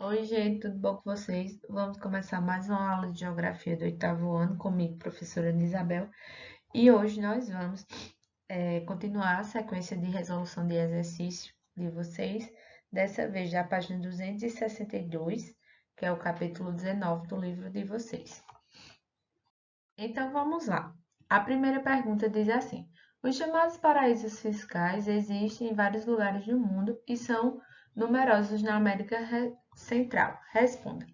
Oi, gente, tudo bom com vocês? Vamos começar mais uma aula de geografia do oitavo ano comigo, professora Ana Isabel. E hoje nós vamos continuar a sequência de resolução de exercício de vocês, dessa vez da página 262, que é o capítulo 19 do livro de vocês. Então vamos lá. A primeira pergunta diz assim: os chamados paraísos fiscais existem em vários lugares do mundo e são numerosos na América Central. Responda.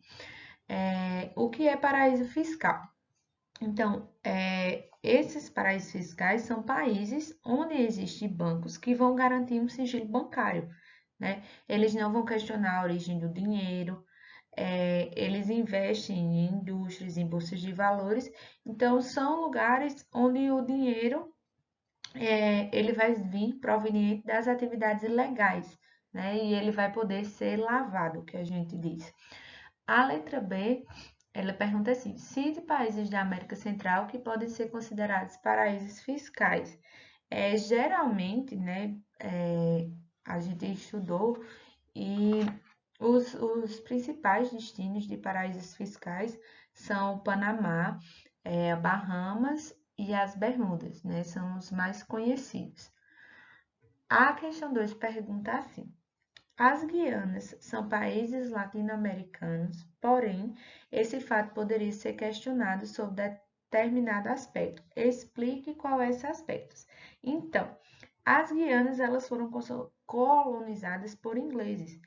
O que é paraíso fiscal? Então, esses paraísos fiscais são países onde existem bancos que vão garantir um sigilo bancário, né? Eles não vão questionar a origem do dinheiro, eles investem em indústrias, em bolsas de valores. Então, são lugares onde o dinheiro ele vai vir proveniente das atividades ilegais, né? E ele vai poder ser lavado, que a gente diz. A letra B, ela pergunta assim: cite países da América Central que podem ser considerados paraísos fiscais. Geralmente, né, a gente estudou e os principais destinos de paraísos fiscais são o Panamá, Bahamas e as Bermudas, né? São os mais conhecidos. A questão 2 pergunta assim: as Guianas são países latino-americanos, porém, esse fato poderia ser questionado sobre determinado aspecto. Explique qual é esse aspecto. Então, as Guianas elas foram colonizadas por ingleses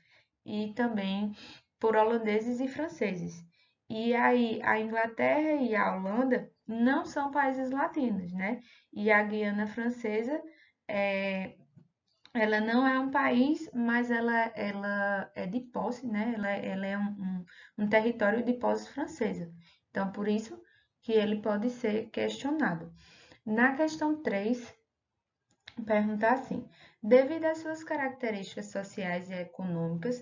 e também por holandeses e franceses. E aí, a Inglaterra e a Holanda não são países latinos, né? E a Guiana Francesa é, ela não é um país, mas ela é de posse, né? Ela é um território de posse francesa. Então, por isso que ele pode ser questionado. Na questão 3, pergunta assim: devido às suas características sociais e econômicas,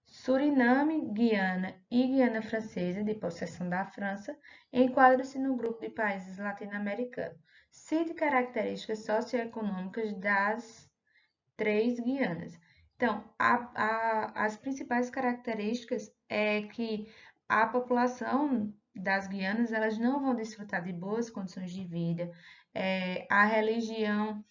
Suriname, Guiana e Guiana Francesa, de possessão da França, enquadram-se no grupo de países latino-americanos. Cite características socioeconômicas das três Guianas. Então, as principais características é que a população das Guianas elas não vão desfrutar de boas condições de vida, a religião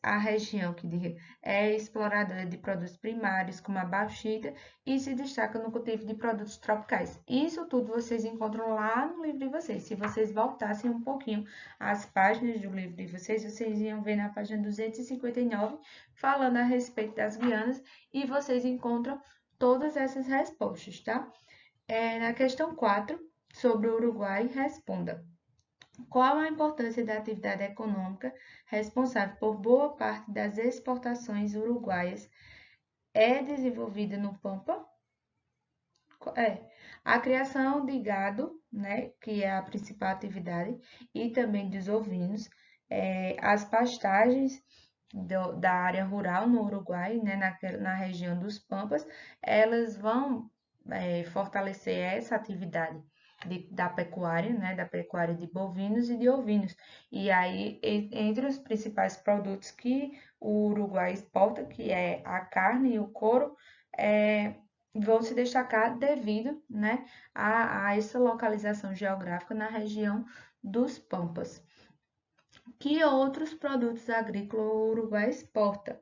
a região que é exploradora de produtos primários, como a bauxita, e se destaca no cultivo de produtos tropicais. Isso tudo vocês encontram lá no livro de vocês. Se vocês voltassem um pouquinho às páginas do livro de vocês, vocês iam ver na página 259, falando a respeito das Guianas, e vocês encontram todas essas respostas, tá? Na questão 4, sobre o Uruguai, responda. Qual a importância da atividade econômica responsável por boa parte das exportações uruguaias é desenvolvida no Pampa? É. A criação de gado, né, que é a principal atividade, e também dos ovinos, as pastagens da área rural no Uruguai, né, na região dos Pampas, elas vão fortalecer essa atividade da pecuária, né, da pecuária de bovinos e de ovinos. E aí, entre os principais produtos que o Uruguai exporta, que é a carne e o couro, vão se destacar devido, né, a essa localização geográfica na região dos Pampas. Que outros produtos agrícolas o Uruguai exporta?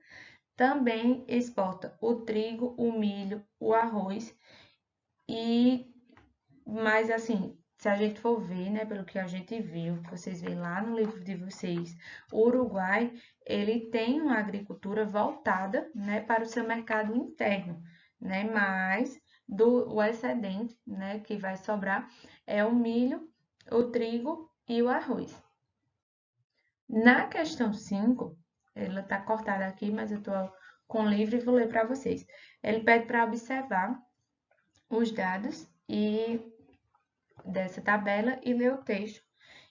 Também exporta o trigo, o milho, o arroz e mas assim, se a gente for ver, né, pelo que a gente viu, que vocês veem lá no livro de vocês, o Uruguai, ele tem uma agricultura voltada, né, para o seu mercado interno, né, mas o excedente, né, que vai sobrar é o milho, o trigo e o arroz. Na questão 5, ela está cortada aqui, mas eu estou com o livro e vou ler para vocês. Ele pede para observar os dados e dessa tabela e ler o texto.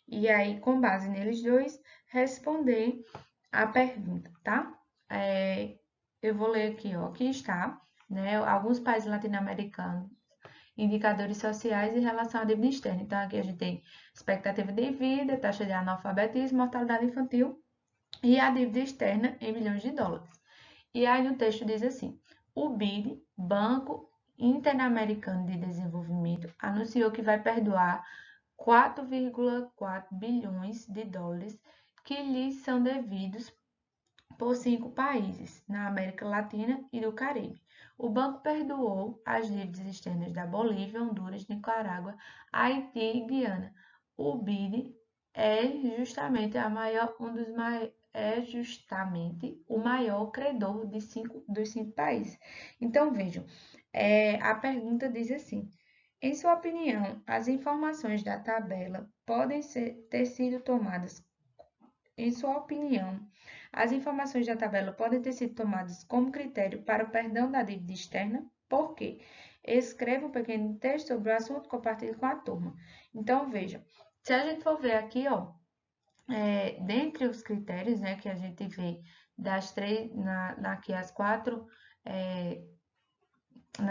E aí, com base neles dois, responder a pergunta, tá? Eu vou ler aqui, ó, aqui está, né? Alguns países latino-americanos, indicadores sociais em relação à dívida externa. Então, aqui a gente tem expectativa de vida, taxa de analfabetismo, mortalidade infantil e a dívida externa em milhões de dólares. E aí no texto diz assim: o BID, Banco Interamericano de Desenvolvimento anunciou que vai perdoar 4,4 bilhões de dólares que lhes são devidos por 5 países na América Latina e do Caribe. O banco perdoou as dívidas externas da Bolívia, Honduras, Nicarágua, Haiti e Guiana. O BID é justamente o maior credor dos cinco países. Então, vejam, a pergunta diz assim: em sua opinião, as informações da tabela podem ter sido tomadas em sua opinião, as informações da tabela podem ter sido tomadas como critério para o perdão da dívida externa? Por quê? Escreva um pequeno texto sobre o assunto, compartilhe com a turma. Então, veja, se a gente for ver aqui, ó, dentre os critérios, né, que a gente vê das três, aqui nas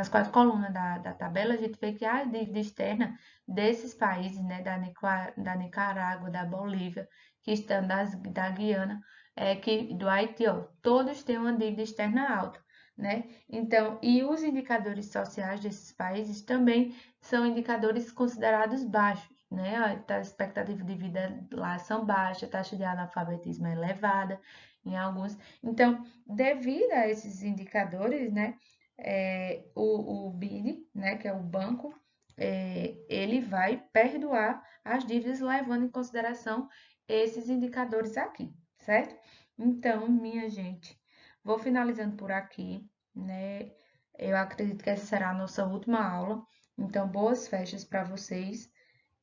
quatro colunas da tabela, a gente vê que a dívida externa desses países, né, da Nicarágua, da Bolívia, que estão da Guiana, do Haiti, ó, todos têm uma dívida externa alta, né? Então, e os indicadores sociais desses países também são indicadores considerados baixos, né? A expectativa de vida lá são baixas, a taxa de analfabetismo é elevada em alguns. Então, devido a esses indicadores, né, o BID, né, que é o banco, ele vai perdoar as dívidas levando em consideração esses indicadores aqui, certo? Então, minha gente, vou finalizando por aqui, né? Eu acredito que essa será a nossa última aula. Então, boas festas para vocês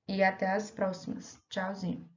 e até as próximas. Tchauzinho.